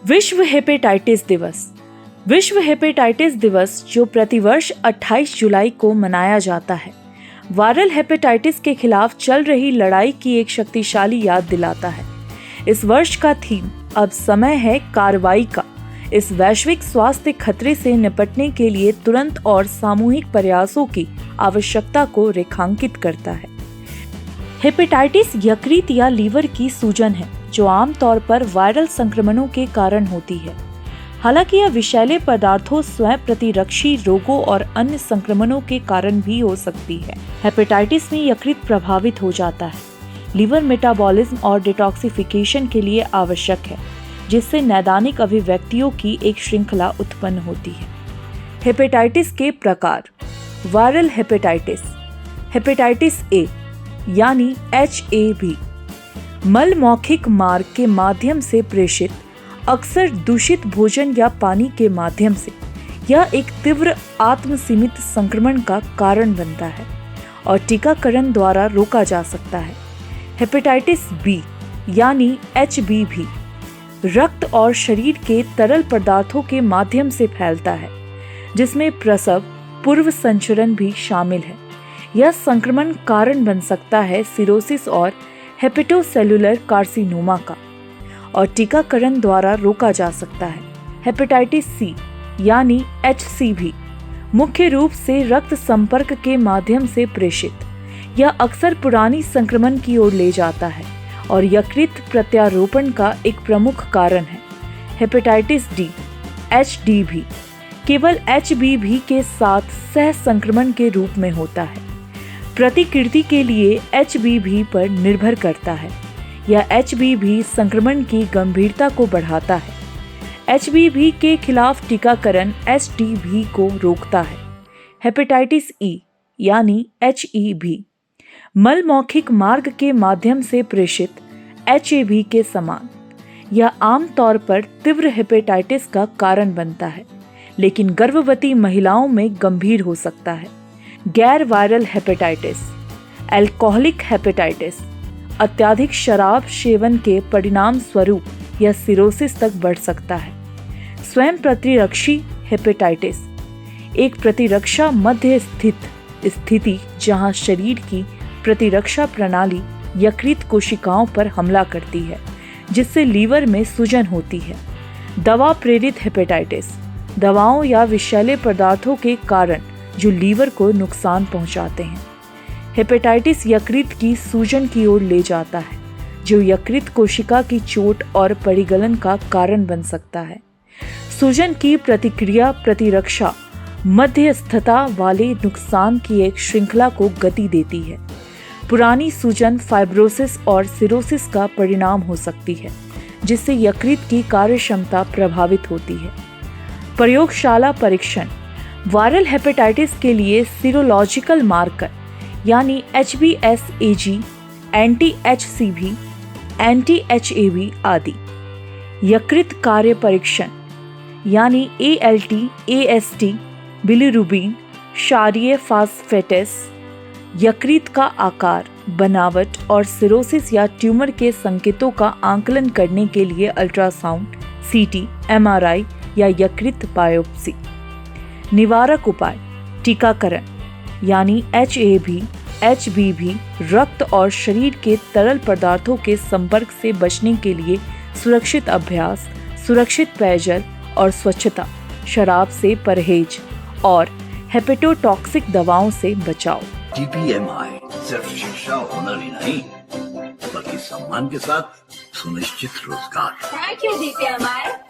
विश्व हेपेटाइटिस दिवस। विश्व हेपेटाइटिस दिवस जो प्रतिवर्ष 28 जुलाई को मनाया जाता है, वायरल हेपेटाइटिस के खिलाफ चल रही लड़ाई की एक शक्तिशाली याद दिलाता है। इस वर्ष का थीम अब समय है कार्रवाई का। इस वैश्विक स्वास्थ्य खतरे से निपटने के लिए तुरंत और सामूहिक प्रयासों की आवश्यकता को रेखांकित करता है। हेपेटाइटिस यकृत या लीवर की सूजन है जो आमतौर पर वायरल संक्रमणों के कारण होती है। हालांकि यह विषैले पदार्थों, स्वयं प्रतिरक्षी रोगों और अन्य संक्रमणों के कारण भी हो सकती है। हेपेटाइटिस में यकृत प्रभावित हो जाता है, लीवर मेटाबॉलिज्म और डिटॉक्सिफिकेशन के लिए आवश्यक है, जिससे नैदानिक अभिव्यक्तियों की एक श्रृंखला उत्पन्न होती है। हेपेटाइटिस के प्रकार। Viral hepatitis. हेपेटाइटिस ए यानी HAV मल मौखिक मार्ग के माध्यम से प्रेषित, अक्सर दूषित भोजन या पानी के माध्यम से। यह एक तीव्र आत्मसीमित संक्रमण का कारण बनता है और टीकाकरण द्वारा रोका जा सकता है। हेपेटाइटिस बी यानी HBV रक्त और शरीर के तरल पदार्थों के माध्यम से फैलता है, जिसमें प्रसव पूर्व संचरण भी शामिल है। यह संक्रमण कारण बन सकता है सिरोसिस और हेपेटोसेलुलर कार्सिनोमा का और टीकाकरण द्वारा रोका जा सकता है। हेपेटाइटिस सी यानी HCV मुख्य रूप से रक्त संपर्क के माध्यम से प्रेषित। यह अक्सर पुरानी संक्रमण की ओर ले जाता है और यकृत प्रत्यारोपण का एक प्रमुख कारण है। हेपेटाइटिस डी HDV केवल HBV के साथ सह संक्रमण के रूप में होता है। प्रतिकृति के लिए HBV पर निर्भर करता है। यह HBV संक्रमण की गंभीरता को बढ़ाता है। HBV के खिलाफ टीकाकरण HDV को रोकता है। हेपेटाइटिस ई यानी HEV मल मौखिक मार्ग के माध्यम से प्रेषित HAV के समान। यह आमतौर पर तीव्र हेपेटाइटिस का कारण बनता है, लेकिन गर्भवती महिलाओं में गंभीर हो सकता है। गैर वायरल हेपेटाइटिस। अल्कोहलिक हेपेटाइटिस अत्यधिक शराब सेवन के परिणाम स्वरूप यह सिरोसिस तक बढ़ सकता है। स्वयं प्रतिरक्षी हेपेटाइटिस एक प्रतिरक्षा मध्य स्थित स्थिति जहां शरीर की प्रतिरक्षा प्रणाली यकृत कोशिकाओं पर हमला करती है, जिससे लीवर में सूजन होती है। दवा प्रेरित हेपेटाइटिस दवाओं या विषैले पदार्थों के कारण जो लीवर को नुकसान पहुंचाते हैं। हेपेटाइटिस यकृत की सूजन की ओर ले जाता है, जो यकृत कोशिका की चोट और परिगलन का कारण बन सकता है। सूजन की प्रतिक्रिया प्रतिरक्षा मध्यस्थता वाले नुकसान की एक श्रृंखला को गति देती है। पुरानी सूजन फाइब्रोसिस और सिरोसिस का परिणाम हो सकती है, जिससे यकृत की कार्यक्षमता प्रभावित होती है। प्रयोगशाला परीक्षण। वायरल हेपेटाइटिस के लिए सीरोलॉजिकल मार्कर यानी HBsAg, एंटी-HCV, एंटी-HAV आदि। यकृत कार्य परीक्षण यानी ALT, AST, बिलिरुबिन, क्षारीय फास्फेटेस। यकृत का आकार, बनावट और सिरोसिस या ट्यूमर के संकेतों का आकलन करने के लिए अल्ट्रासाउंड, CT, MRI या यकृत बायोप्सी। निवारक उपाय। टीकाकरण यानी HAV, HBV रक्त और शरीर के तरल पदार्थों के संपर्क से बचने के लिए सुरक्षित अभ्यास, सुरक्षित पेयजल और स्वच्छता, शराब से परहेज और हेपेटोटॉक्सिक दवाओं से बचाव। DPMI सिर्फ शिक्षा हुनर ही नहीं, बल्कि सम्मान के साथ सुनिश्चित रोजगार। Thank you DPMI।